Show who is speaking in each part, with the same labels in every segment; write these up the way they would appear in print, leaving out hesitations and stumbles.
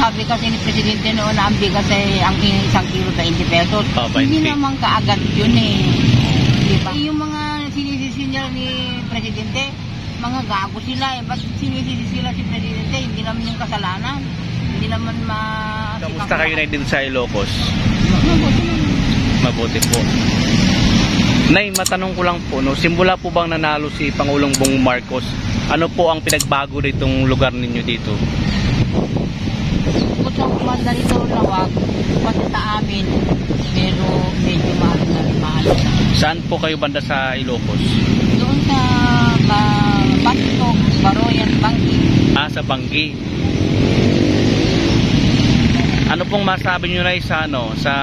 Speaker 1: sabi kasi ni Presidente noon na ang bigas ay ang isang kilo 20 pesos.
Speaker 2: Oh, 20.
Speaker 1: Hindi naman kaagad yun eh. Diba? Yung mga sinisisinyal ni Presidente, mga gago sila eh. Ba't sinisisi sila si Presidente? Hindi naman yung kasalanan. Hindi naman
Speaker 2: Kamusta kayo na dito sa Ilocos?
Speaker 1: Mabuti naman.
Speaker 2: Mabuti po. Nay, matanong ko lang po, no, simula po bang nanalo si Pangulong Bongbong Marcos, ano po ang pinagbago ditong lugar ninyo dito?
Speaker 1: Kung sa kumanda rito lawag, pati sa amin, pero medyo mahal na.
Speaker 2: Saan po kayo banda sa Ilocos?
Speaker 1: Doon sa Basto, Baroyan, Bangki.
Speaker 2: Ah, sa Banggi. Ano pong masabi nyo na sa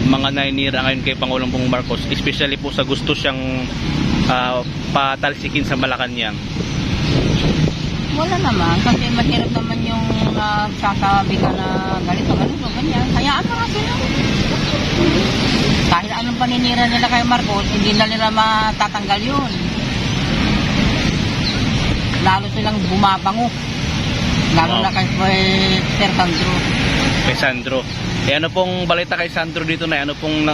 Speaker 2: mga nainira ngayon kay Pangulong Bongbong Marcos, especially po sa gusto siyang patalsikin sa Malacanang?
Speaker 1: Wala naman, kasi mahirap naman yung sasabi ka na ganito, ganyan. Hayaan mo nga sila. Kahit anong paninira nila kay Marcos, hindi na nila matatanggal yun. Lalo silang bumabango. Lalo na kay Sir Sandro.
Speaker 2: Kay Sandro. Eh ano pong balita kay Sandro dito na? Ano pong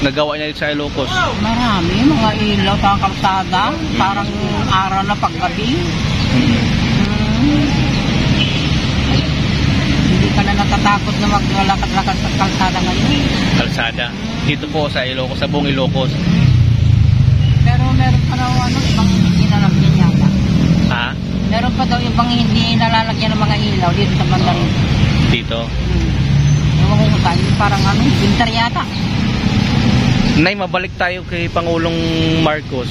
Speaker 2: nagawa niya dito sa Ilocos?
Speaker 1: Marami, mga ilaw sa kalsada. Parang araw na paggabi. Hindi ka na natatakot na maglalakad-lakad sa kalsada ngayon.
Speaker 2: Kalsada? Dito po sa Ilocos, sa buong Ilocos.
Speaker 1: Pero meron pa daw ibang hindi nalalagyan yata.
Speaker 2: Ha?
Speaker 1: Meron pa daw ibang hindi nalalagyan ng mga ilaw dito sa Mandarin.
Speaker 2: Dito?
Speaker 1: Ewan ko tayo, parang winter yata.
Speaker 2: Nay, mabalik tayo kay Pangulong Marcos.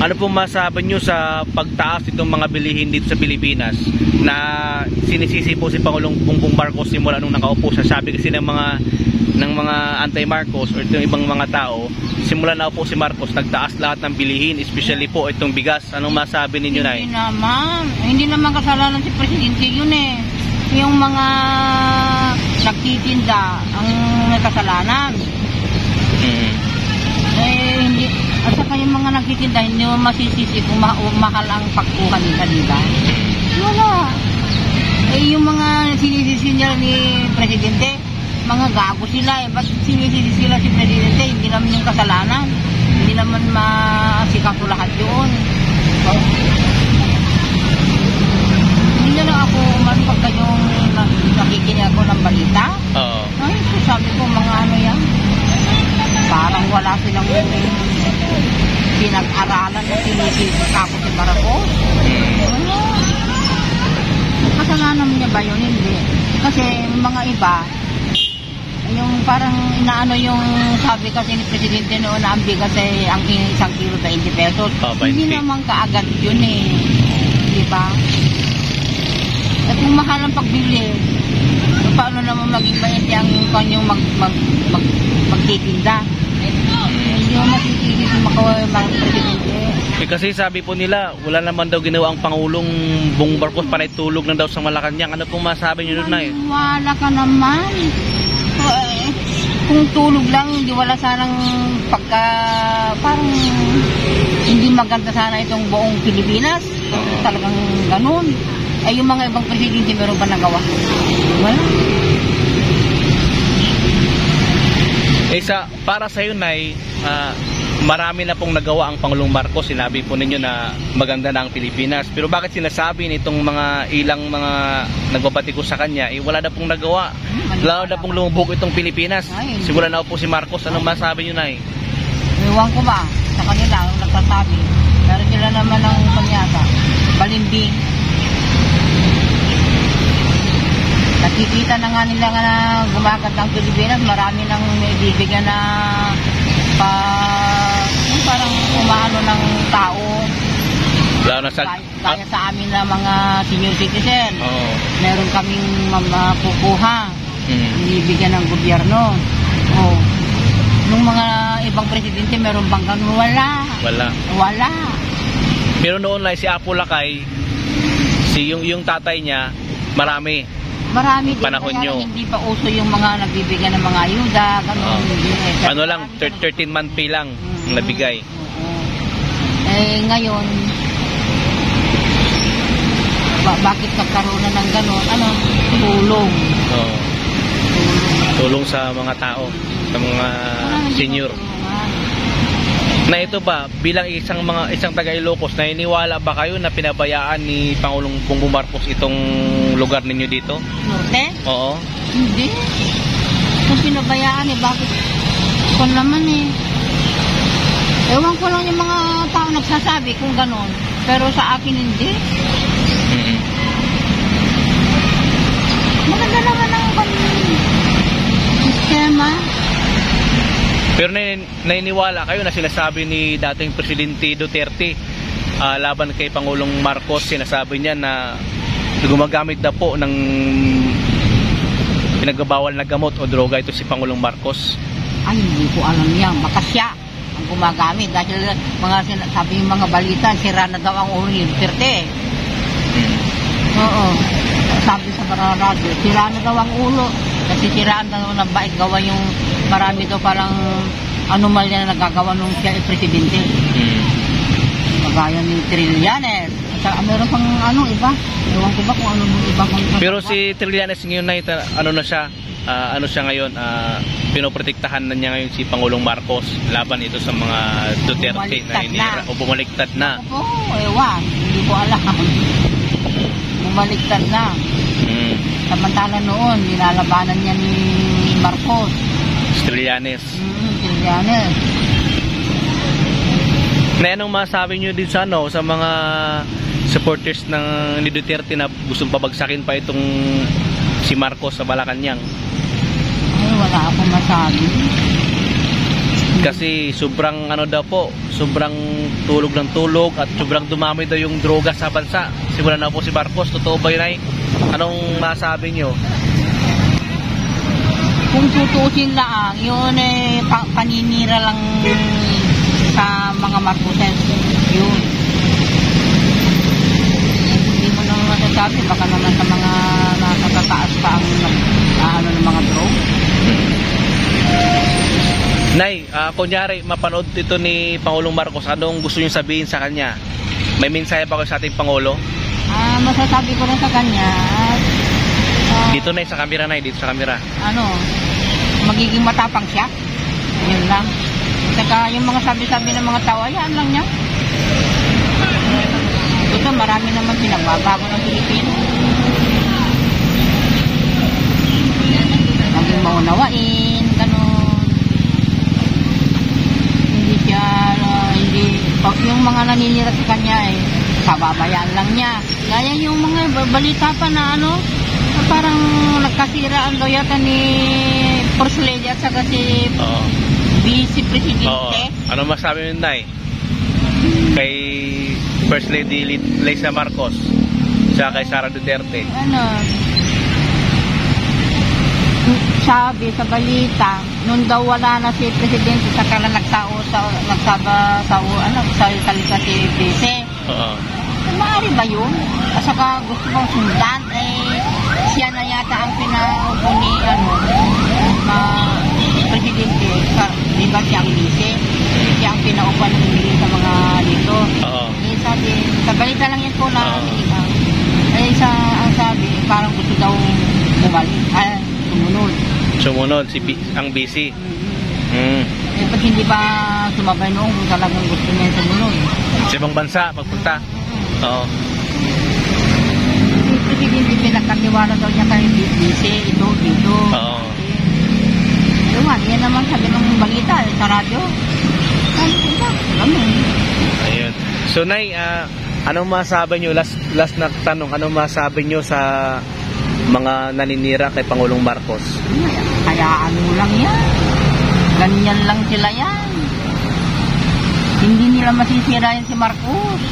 Speaker 2: Ano po masabi nyo sa pagtaas itong mga bilihin dito sa Pilipinas na sinisisi po si Pangulong Bongbong Marcos simula nung nakaupo siya? Sabi kasi ng mga anti-Marcos o itong ibang mga tao, simula na po si Marcos, nagtaas lahat ng bilihin, especially po itong bigas. Anong masabi ninyo, Nay?
Speaker 1: Hindi naman kasalanan si Presidente yun eh. Yung mga nagtitinda ang may kasalanan. Hindi. At saka yung mga nagtitinda, hindi mo masisisi kung mahal ang pagkuha nila, diba? Wala. Yung mga sinisisinyal ni Presidente, mga gago sila eh. Ba't sinisisi sila si Presidente? Hindi naman yung kasalanan. Hindi naman masikaso lahat yun. Hindi na lang ako pagka yung nakikinig ako ng balita.
Speaker 2: Oo.
Speaker 1: Ay, sabi ko mga ano yan. Parang wala silang pinag-aralan na sinisisi ako si Marcos. Ano? Kasalanan niya ba yun? Hindi. Kasi mga iba, yung parang inaano yung sabi kasi ni Presidente noon na ang bigas ay ang isang kilo 20 pesos.
Speaker 2: Oh, 20.
Speaker 1: Hindi naman kaagad yun eh. Diba? At kung mahal ang pagbili, paano naman maging mainti ang kanyang magtitinda? Hindi mo masisisi sa mga Presidente.
Speaker 2: Eh kasi sabi po nila, wala naman daw ginawa ang Pangulong Bongbong Marcos, panay tulog na daw sa Malacanang. Ano pong masabi nyo doon, Nay?
Speaker 1: Wala ka naman. Kung tulog lang, hindi wala sanang parang hindi maganda sana itong buong Pilipinas. Talagang ganun. Ay yung mga ibang presidente meron ba nagawa? Wala.
Speaker 2: Para sa iyo, Nay, marami na pong nagawa ang Pangulong Marcos. Sinabi po ninyo na maganda na ang Pilipinas. Pero bakit sinasabi nitong ilang mga nagbabatiko sa kanya, wala na pong nagawa? Lalo na pong lumubog itong Pilipinas. Siguro na po si Marcos. Anong masabi nyo, Nay?
Speaker 1: Ewan ko ba? Sa kanila, nagsasabi. Pero sila naman ang kanyata. Balimbing. Nakikita na nga nila na gumaganda ang Pilipinas. Marami nang naibibigyan na parang umaano ng tao.
Speaker 2: Lalo na
Speaker 1: Kaya sa amin na mga senior citizen. Meron kaming makukuha. Ibibigyan ng gobyerno. Nung mga ibang presidente, meron bang ganun? Wala.
Speaker 2: Pero noon lang si Apo Lakay, yung tatay niya, marami
Speaker 1: din,
Speaker 2: panahon nyo.
Speaker 1: Hindi pa uso yung mga nagbibigyan ng mga ayuda, ganun.
Speaker 2: Ano lang, 13-month pay lang nabigay.
Speaker 1: Ngayon, Bakit nagkaroon na ng gano'n? Ano? Tulong.
Speaker 2: Oo. Tulong sa mga tao, sa mga senior. Na ito ba, bilang isang taga Ilocos, naniniwala ba kayo na pinabayaan ni Pangulong Bongbong Marcos itong lugar ninyo dito?
Speaker 1: Norte?
Speaker 2: Oo.
Speaker 1: Hindi. Kung pinabayaan bakit? Kung naman ewan ko lang yung mga tao nagsasabi kung gano'n. Pero sa akin hindi. Maganda naman ang sistema.
Speaker 2: Pero naniniwala kayo na sinasabi ni dating Presidente Duterte laban kay Pangulong Marcos, sinasabi niya na gumagamit na po ng pinagbabawal na gamot o droga ito si Pangulong Marcos?
Speaker 1: Ay, hindi ko alam yan. Baka siya ang gumagamit dahil sabi yung mga balita, sira na daw ang ulo ni Duterte. Oo. Sabi sa mga radyo, sira na daw ang ulo. Kasi siraan na daw ng bait gawa yung marami daw parang anomalya na nagagawa nung siya presidente. Magaya ni Trillanes. Meron pang iba. Ewan ko ba kung ano yung iba.
Speaker 2: Pero si Trillanes ngayon na na siya, ano siya ngayon, pinoprotektahan na niya ngayon si Pangulong Marcos laban ito sa mga Duterte na inira o bumaliktad na.
Speaker 1: Oo, ewan. Hindi ko alam. Bumaliktad na. Samantala noon, nilalabanan niya ni Marcos.
Speaker 2: Trillanes.
Speaker 1: Trillanes.
Speaker 2: Na anong masabi nyo din sa mga supporters ni Duterte na gustong pabagsakin pa itong si Marcos sa Malacanang?
Speaker 1: Ay, wala akong masabi.
Speaker 2: Kasi sobrang sobrang tulog ng tulog at sobrang dumami daw yung droga sa bansa. Simula na po si Marcos, totoo ba yun ay? Anong masabi nyo?
Speaker 1: Kung tutusin lang, yun paninira lang sa mga Marcoses. Yun. Hindi mo naman masasabi, baka naman sa mga nakatataas pa ang ng mga drone.
Speaker 2: Nay, kunyari mapanood ito ni Pangulong Marcos, anong gusto niyo sabihin sa kanya? May mensahe pa kayo sa ating Pangulo?
Speaker 1: Masasabi ko rin sa kanya,
Speaker 2: dito na sa camera, Nay, dito sa camera.
Speaker 1: Magiging matapang siya. Yun lang. Saka yung mga sabi-sabi ng mga tao, ayaan lang niya. Ito, marami naman pinagbabago ng Pilipino. Maging maunawain, gano'n. Hindi siya, yung mga naninira sa kanya pababayaan lang niya. Gaya yung mga balita pa na parang nagkasira ang loyata ni First Lady at saka si Vice Presidente.
Speaker 2: Ano masabi mo, Nay? Kay First Lady Liza Marcos sa kay Sara Duterte?
Speaker 1: Sabi sa balita, nung daw wala na si Presidente, saka lang nagsalita si Vice. Maaari ba yun? At saka gusto mong sundan, siya na yata ang pinaupo ni Presidente. Di ba siya ang Vice? Siya ang pinaupo ng hindi sa mga dito. Sabi, sa balita lang yan po na ang sabi, parang gusto daw
Speaker 2: sumunod ang BC.
Speaker 1: Ba't hindi ba sumabay noon kung talagang gusto niya sumunod?
Speaker 2: Sa ibang bansa, pagpunta. Oo.
Speaker 1: Presidente, pinagkatiwala daw niya kay BC, ito, dito.
Speaker 2: Oo.
Speaker 1: Yan naman sabi ng balita sa radyo.
Speaker 2: Ayun. So, Nay, anong masabi nyo, last na tanong, anong masabi nyo sa mga naninira kay Pangulong Marcos?
Speaker 1: Hayaan mo lang yan. Ganyan lang sila yan. Hindi nila masisira yan si Marcos.